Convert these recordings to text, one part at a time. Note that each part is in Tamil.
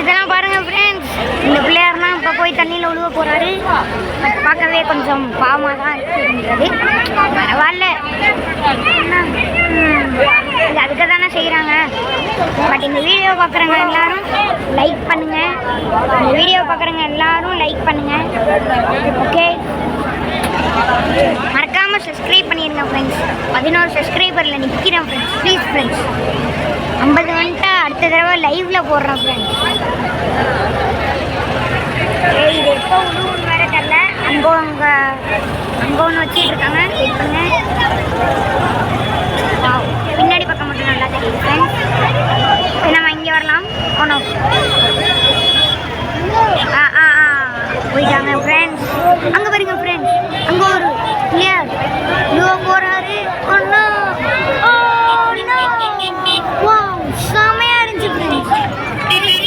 இதெல்லாம் பாருங்கள் ஃப்ரெண்ட்ஸ். இந்த பிள்ளையார்னா இப்போ போய் தண்ணியில் உழுவ போகிறாரு. பட் பார்க்கவே கொஞ்சம் பாவமாக தான் இருக்குன்றது. பரவாயில்ல, இது அதுக்கு தானே செய்கிறாங்க. பட் இந்த வீடியோ பார்க்குறவங்க எல்லாரும் லைக் பண்ணுங்கள். இந்த வீடியோ பார்க்குறவங்க எல்லாரும் லைக் பண்ணுங்கள். ஓகே, மறக்காமல் சப்ஸ்கிரைப் பண்ணிடுங்க ஃப்ரெண்ட்ஸ். 11 சப்ஸ்கிரைபரில் நிற்கிறேன் ஃப்ரெண்ட்ஸ். ப்ளீஸ் ஃப்ரெண்ட்ஸ், 50 வந்துட்டு அடுத்த தடவை லைவில் போடுறேன் ஃப்ரெண்ட்ஸ். இது எப்போ உள்ளூர் வேறு தெரில. அங்கே ஒன்று வச்சுட்டு இருக்காங்க. வெயிட் பண்ணுங்க. பின்னாடி பக்கம் மட்டும் நல்லா தெரியுது ஃப்ரெண்ட்ஸ். நம்ம இங்கே வரலாம். ஒன்றும் போயிட்டாங்க ஃப்ரெண்ட்ஸ். அங்கே பாருங்க ஃப்ரெண்ட்ஸ், அங்கே ஒரு பிளேயர் போகிறாரு. ஒன்றும் செமையாக இருந்துச்சு ஃப்ரெண்ட்ஸ்.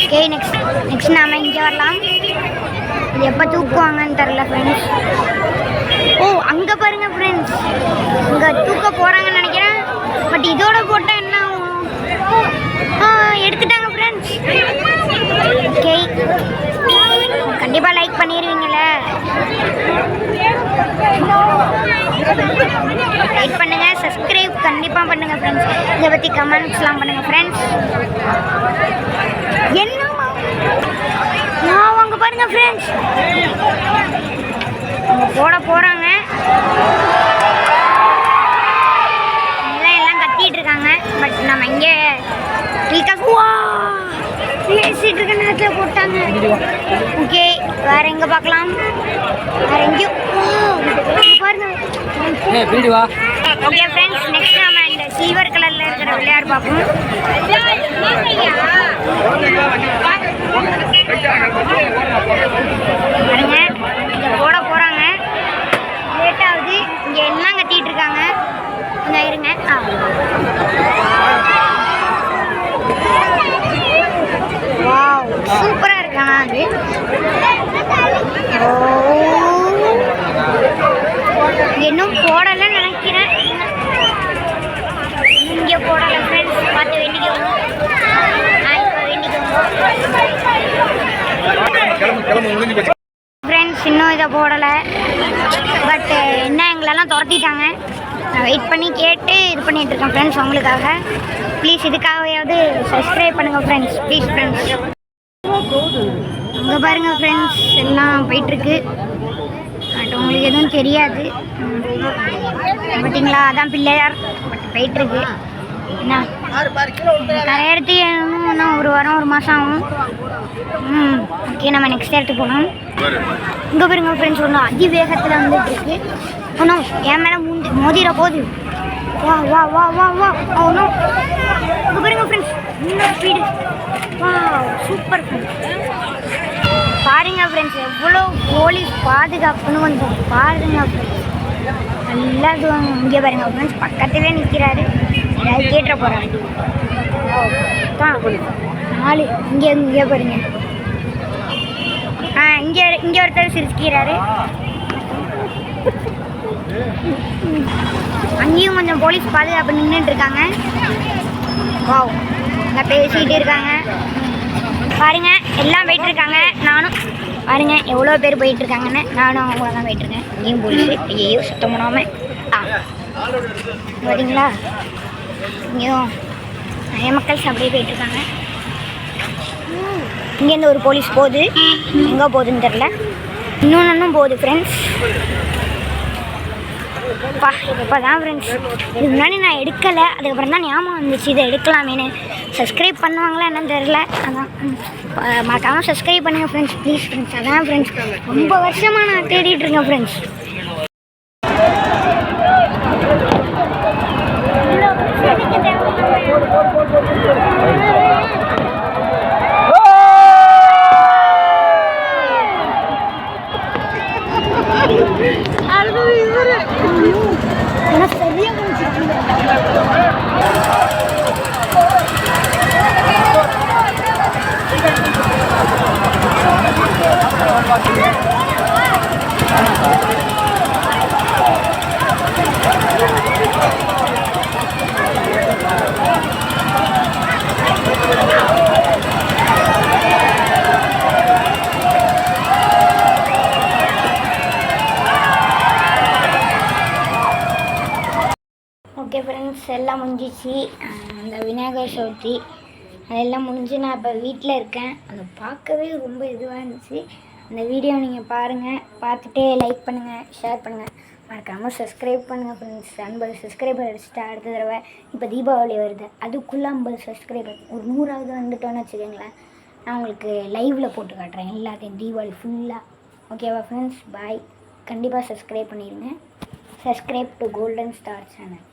ஓகே, நெக்ஸ்ட் நாம் இங்கே வரலாம். இது எப்போ தூக்குவாங்கன்னு தெரில ஃப்ரெண்ட்ஸ். ஓ, அங்கே பாருங்க ஃப்ரெண்ட்ஸ், இங்கே தூக்க போகிறாங்கன்னு நினைக்கிறேன். பட் இதோட போட்டால் என்ன ஆகும்? எடுத்துட்டாங்க ஃப்ரெண்ட்ஸ். ஓகே, கண்டிப்பாக லைக் பண்ணிடுவீங்கள. லைக் பண்ணுங்கள், சப்ஸ்கிரைப் கண்டிப்பாக பண்ணுங்கள் ஃப்ரெண்ட்ஸ். இதை பற்றி கமெண்ட்ஸ்லாம் பண்ணுங்கள் ஃப்ரெண்ட்ஸ். என்னம்மா அவங்க பாருங்க ஃப்ரெண்ட்ஸ், அவங்க போட போகிறாங்க. எல்லாம் கத்திட்டு இருக்காங்க. பட் நம்ம இங்கே பேசிட்டு இருக்க நேரத்தில் போட்டாங்க. ஓகே, வேற எங்கே பார்க்கலாம்? வேற எங்கேயும் பாருங்க. ஓகே ஃப்ரெண்ட்ஸ், நெக்ஸ்ட் நம்ம இந்த சில்வர் கலரில் இருக்கிற விளையாடு பார்ப்போம். பாருங்க, இங்கே போட போகிறாங்க. லேட்டாகுது. இங்கே எல்லாம் கட்டிகிட்டு இருக்காங்க. கொஞ்சம் இருங்க. வாவ், சூப்பராக இருக்கானா அது. இன்னும் போடலை நினைக்கிறேன். இங்கே போடலை ஃப்ரெண்ட்ஸ், பார்த்து வேண்டிக்கோங்க. ஃப்ரெண்ட்ஸ், இன்னும் இதை போடலை. பட் என்ன, எங்களெல்லாம் துரத்திட்டாங்க. நான் வெயிட் பண்ணி கேட்டு இது பண்ணிகிட்டு இருக்கேன் ஃப்ரெண்ட்ஸ் உங்களுக்காக. ப்ளீஸ் இதுக்காகவாவது சப்ஸ்கிரைப் பண்ணுங்கள் ஃப்ரெண்ட்ஸ். Please friends. அங்கே பாருங்கள் ஃப்ரெண்ட்ஸ், எல்லாம் போயிட்டுருக்கு. பட் உங்களுக்கு எதுவும் தெரியாது பார்த்தீங்களா? அதான் பிள்ளையார். பட் போயிட்டுருக்கு. என்ன கரையறுத்து இன்னும் ஒரு வாரம் ஒரு மாதம் ஆகும். ஓகே, நம்ம நெக்ஸ்ட் இடத்துக்கு போகணும். இங்கே பாருங்க ஃப்ரெண்ட்ஸ், ஒன்றும் அதிவேகத்தில் வந்துட்டுருக்கு. ஒன்றும் என் மேலே மோதிர போகுது. வா வா வா வா வா. ஒன்றும் இங்கே பாருங்க ஃப்ரெண்ட்ஸ், இன்னும் ஸ்பீடு. வா, சூப்பர் ஃப்ரெண்ட்ஸ். பாருங்க ஃப்ரெண்ட்ஸ், எவ்வளோ போலீஸ் பாதுகாப்புன்னு கொஞ்சம் பாருங்க ஃப்ரெண்ட்ஸ். நல்லா இங்கே பாருங்க ஃப்ரெண்ட்ஸ், பக்கத்துலேயே நிற்கிறாரு. ஏதாவது கேட்டுற போகிறாரு. 4 இங்கே பாருங்க. இங்கே ஒருத்தர் சிரிக்கிறாரு. அங்கேயும் கொஞ்சம் போலீஸ் பாதுகாப்பு நின்றுட்டு இருக்காங்க. வாவ், நல்லா பேசிகிட்டு இருக்காங்க. பாருங்க, எல்லாம் போயிட்டுருக்காங்க. நானும் பாருங்க எவ்வளோ பேர் போயிட்டுருக்காங்கன்னு. நானும் அவங்க கூட தான் போயிட்டுருக்கேன். இங்கேயும் போலீஸு ஐயோ சுத்தம் பண்ணாமல். பார்த்தீங்களா? இங்கேயும் நிறைய மக்கள் அப்படியே போயிட்டுருக்காங்க. இங்கேருந்து ஒரு போலீஸ் போகுது. எங்கே போகுதுன்னு தெரில. இன்னொன்றும் போகுது ஃப்ரெண்ட்ஸ். இப்போ தான் ஃப்ரெண்ட்ஸ், இதுக்கு முன்னாடி நான் எடுக்கலை. அதுக்கப்புறம் தான் ஞாபகம் வந்துச்சு இதை எடுக்கலாமேனு. சப்ஸ்கிரைப் பண்ணுவாங்களா என்னன்னு தெரில. அதான் மறக்காமல் சப்ஸ்கிரைப் பண்ணுங்கள் ஃப்ரெண்ட்ஸ். Please friends. அதான் ஃப்ரெண்ட்ஸ், ரொம்ப வருஷமாக நான் தேடிட்டு இருக்கேன் ஃப்ரெண்ட்ஸ். சரியாக எல்லாம் முடிஞ்சிச்சு. அந்த விநாயகர் சதுர்த்தி அதெல்லாம் முடிஞ்சு நான் இப்போ வீட்டில் இருக்கேன். அதை பார்க்கவே ரொம்ப இதுவாக இருந்துச்சு. அந்த வீடியோ நீங்கள் பாருங்கள், பார்த்துட்டு லைக் பண்ணுங்கள், ஷேர் பண்ணுங்கள், மறக்காமல் சப்ஸ்கிரைப் பண்ணுங்கள் ஃப்ரெண்ட்ஸ். 50 சப்ஸ்கிரைபர் அடிச்சுட்டு அடுத்த தடவை இப்போ தீபாவளி வருது, அதுக்குள்ளே 50 சப்ஸ்கிரைபர் ஒரு 100ஆவது வந்துட்டோன்னு வச்சுக்கோங்களேன். நான் உங்களுக்கு லைவில் போட்டு காட்டுறேன் எல்லாத்தையும் தீபாவளி ஃபுல்லாக. ஓகேவா ஃப்ரெண்ட்ஸ்? பாய். கண்டிப்பாக சப்ஸ்கிரைப் பண்ணிடுங்க. Subscribe to golden star channel.